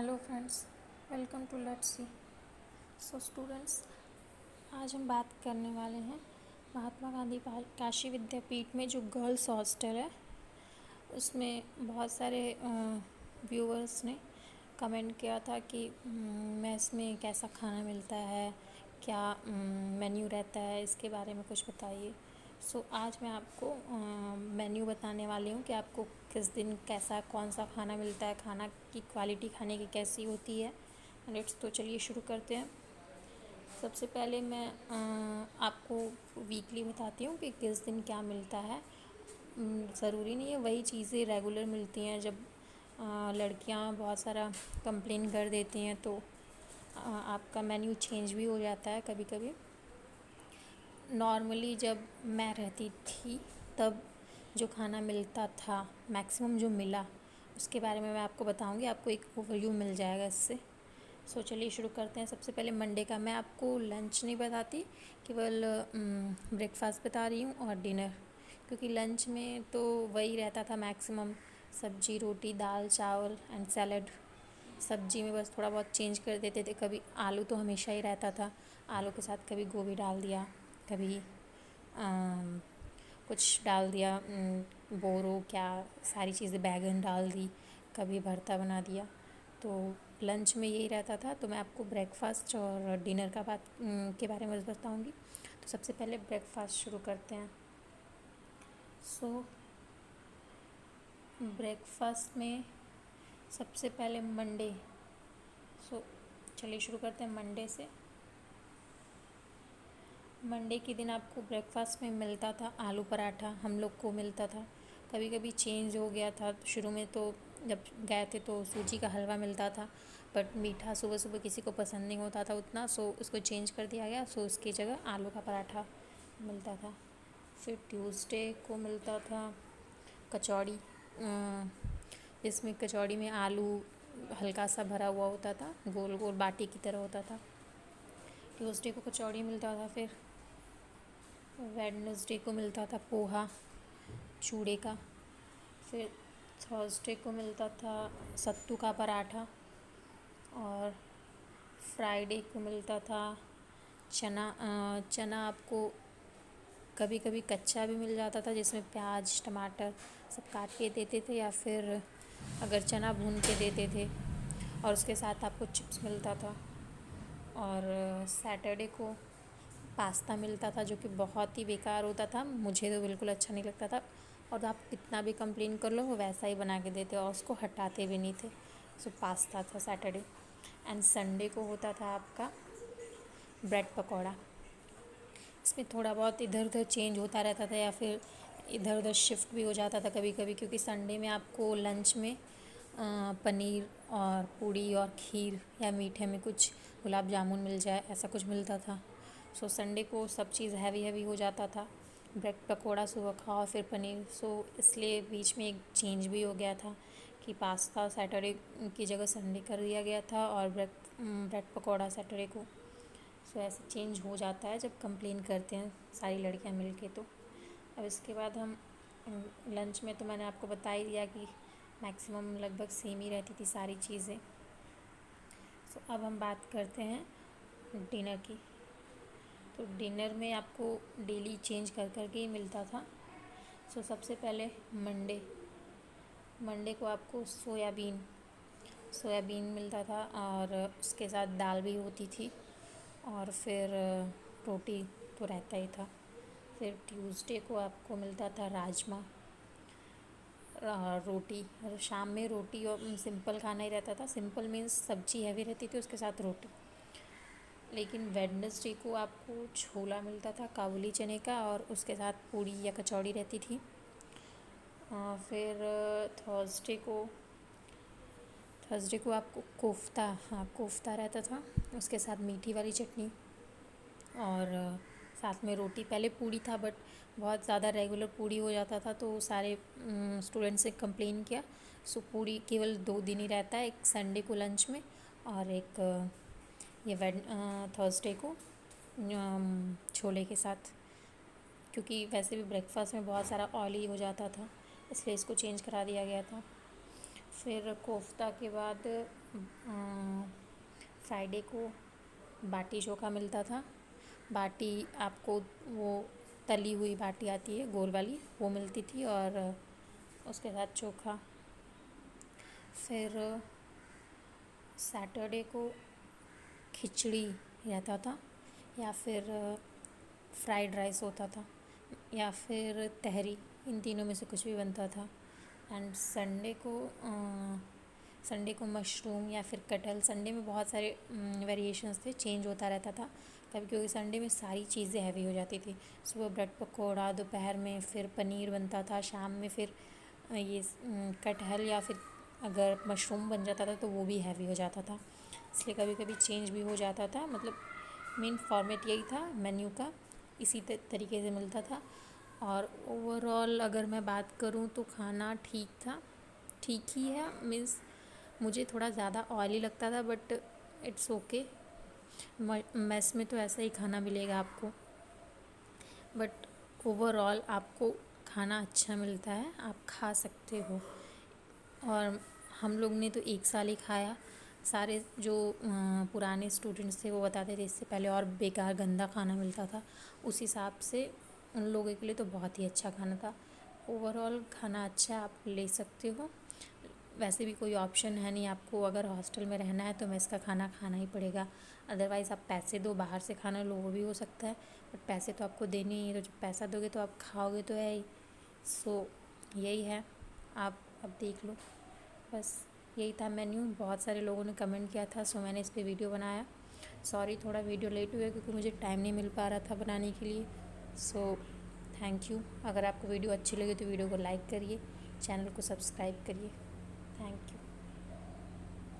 Hello friends, welcome to let's see. So students, आज हम बात करने वाले हैं महात्मा गांधी काशी विद्यापीठ में जो गर्ल्स हॉस्टल है उसमें बहुत सारे व्यूअर्स ने कमेंट किया था कि मेस में कैसा खाना मिलता है, क्या मेन्यू रहता है, इसके बारे में कुछ बताइए। सो आज मैं आपको मेन्यू बताने वाली हूँ कि आपको किस दिन कैसा कौन सा खाना मिलता है, खाना की क्वालिटी खाने की कैसी होती है। लेट्स तो चलिए शुरू करते हैं। सबसे पहले मैं आपको वीकली बताती हूँ कि किस दिन क्या मिलता है। ज़रूरी नहीं है वही चीज़ें रेगुलर मिलती हैं। जब लड़कियां बहुत सारा कंप्लेन कर देती हैं तो आपका मेन्यू चेंज भी हो जाता है कभी कभी। नॉर्मली जब मैं रहती थी तब जो खाना मिलता था, मैक्सिमम जो मिला, उसके बारे में मैं आपको बताऊंगी। आपको एक ओवरव्यू मिल जाएगा इससे। सो चलिए शुरू करते हैं। सबसे पहले मंडे का। मैं आपको लंच नहीं बताती, केवल ब्रेकफास्ट बता रही हूँ और डिनर, क्योंकि लंच में तो वही रहता था मैक्सिमम, सब्जी रोटी दाल चावल एंड सैलड। सब्जी में बस थोड़ा बहुत चेंज कर देते थे, कभी आलू तो हमेशा ही रहता था, आलू के साथ कभी गोभी डाल दिया, कभी कुछ डाल दिया, बोरो क्या सारी चीज़ें बैगन डाल दी, कभी भरता बना दिया। तो लंच में यही रहता था। तो मैं आपको ब्रेकफास्ट और डिनर का बात के बारे में बताऊंगी। तो सबसे पहले ब्रेकफास्ट शुरू करते हैं। सो ब्रेकफास्ट में सबसे पहले मंडे। सो चलिए शुरू करते हैं मंडे से। मंडे के दिन आपको ब्रेकफास्ट में मिलता था आलू पराठा, हम लोग को मिलता था। कभी कभी चेंज हो गया था, शुरू में तो जब गए थे तो सूजी का हलवा मिलता था, बट मीठा सुबह सुबह किसी को पसंद नहीं होता था उतना, सो उसको चेंज कर दिया गया। सो उसकी जगह आलू का पराठा मिलता था। फिर ट्यूसडे को मिलता था कचौड़ी, जिसमें कचौड़ी में आलू हल्का सा भरा हुआ होता था, गोल गोल बाटी की तरह होता था। ट्यूसडे को कचौड़ी मिलता था। फिर वेडनेसडे को मिलता था पोहा चूड़े का। फिर थर्सडे को मिलता था सत्तू का पराठा। और फ्राइडे को मिलता था चना। चना आपको कभी कभी कच्चा भी मिल जाता था, जिसमें प्याज टमाटर सब काट के देते थे, या फिर अगर चना भून के देते थे और उसके साथ आपको चिप्स मिलता था। और सैटरडे को पास्ता मिलता था, जो कि बहुत ही बेकार होता था, मुझे तो बिल्कुल अच्छा नहीं लगता था। और आप कितना भी कंप्लेन कर लो वो वैसा ही बना के देते और उसको हटाते भी नहीं थे। सो पास्ता था सैटरडे। एंड संडे को होता था आपका ब्रेड पकौड़ा। इसमें थोड़ा बहुत इधर उधर चेंज होता रहता था, या फिर इधर उधर शिफ्ट भी हो जाता था कभी कभी, क्योंकि संडे में आपको लंच में पनीर और पूड़ी और खीर, या मीठे में कुछ गुलाब जामुन मिल जाए, ऐसा कुछ मिलता था। सो संडे को सब चीज़ हैवी हैवी हो जाता था। ब्रेड पकौड़ा सुबह खाओ फिर पनीर। सो इसलिए बीच में एक चेंज भी हो गया था कि पास्ता सैटरडे की जगह संडे कर दिया गया था, और ब्रेड पकौड़ा सैटरडे को। सो ऐसे चेंज हो जाता है जब कंप्लेन करते हैं सारी लड़कियां मिलके। तो अब इसके बाद हम लंच में तो मैंने आपको बता ही दिया कि मैक्सिमम लगभग सेम ही रहती थी सारी चीज़ें। सो अब हम बात करते हैं डिनर की। तो डिनर में आपको डेली चेंज कर कर के ही मिलता था। सो सबसे पहले मंडे। मंडे को आपको सोयाबीन मिलता था, और उसके साथ दाल भी होती थी, और फिर रोटी तो रहता ही था। फिर ट्यूसडे को आपको मिलता था राजमा रोटी, और शाम में रोटी और सिंपल खाना ही रहता था। सिंपल मीन्स सब्जी हैवी रहती थी उसके साथ रोटी। लेकिन वेडनेसडे को आपको छोला मिलता था काबुली चने का, और उसके साथ पूड़ी या कचौड़ी रहती थी। फिर थर्सडे को आपको कोफ्ता रहता था, उसके साथ मीठी वाली चटनी, और साथ में रोटी। पहले पूड़ी था, बट बहुत ज़्यादा रेगुलर पूड़ी हो जाता था तो सारे स्टूडेंट्स ने कंप्लेन किया। सो पूड़ी केवल 2 दिन ही रहता है, एक संडे को लंच में और एक ये थर्सडे को छोले के साथ, क्योंकि वैसे भी ब्रेकफास्ट में बहुत सारा ऑयली हो जाता था, इसलिए इसको चेंज करा दिया गया था। फिर कोफ्ता के बाद फ्राइडे को बाटी चोखा मिलता था। बाटी आपको वो तली हुई बाटी आती है गोल वाली, वो मिलती थी, और उसके साथ चोखा। फिर सैटरडे को खिचड़ी रहता था, या फिर फ्राइड राइस होता था, या फिर तहरी, इन तीनों में से कुछ भी बनता था। एंड संडे को मशरूम या फिर कटहल। संडे में बहुत सारे वेरिएशंस थे, चेंज होता रहता था कभी, क्योंकि संडे में सारी चीज़ें हैवी हो जाती थी। सुबह ब्रेड पकौड़ा, दोपहर में फिर पनीर बनता था, शाम में फिर ये कटहल या फिर अगर मशरूम बन जाता था तो वो भी हैवी हो जाता था, इसलिए कभी कभी चेंज भी हो जाता था। मतलब मेन फॉर्मेट यही था मेन्यू का, इसी तरीके से मिलता था। और ओवरऑल अगर मैं बात करूँ तो खाना ठीक था, ठीक ही है। मीन्स मुझे थोड़ा ज़्यादा ऑयली लगता था, बट इट्स ओके। मेस में तो ऐसा ही खाना मिलेगा आपको, बट ओवरऑल आपको खाना अच्छा मिलता है, आप खा सकते हो। और हम लोग ने तो एक साल ही खाया। सारे जो पुराने स्टूडेंट्स थे वो बताते थे इससे पहले और बेकार गंदा खाना मिलता था, उस हिसाब से उन लोगों के लिए तो बहुत ही अच्छा खाना था। ओवरऑल खाना अच्छा है, आप ले सकते हो। वैसे भी कोई ऑप्शन है नहीं आपको, अगर हॉस्टल में रहना है तो मेस का खाना खाना ही पड़ेगा। अदरवाइज़ आप पैसे दो बाहर से खाना लो, वो भी हो सकता है, बट पैसे तो आपको देने ही है, तो जब पैसा दोगे तो आप खाओगे तो है ही। सो यही है, आप अब देख लो। बस यही था मेन्यू। बहुत सारे लोगों ने कमेंट किया था, सो मैंने इस पर वीडियो बनाया। सॉरी थोड़ा वीडियो लेट हुआ क्योंकि मुझे टाइम नहीं मिल पा रहा था बनाने के लिए। So thank you. अगर आपको वीडियो अच्छी लगी तो वीडियो को लाइक करिए, चैनल को सब्सक्राइब करिए।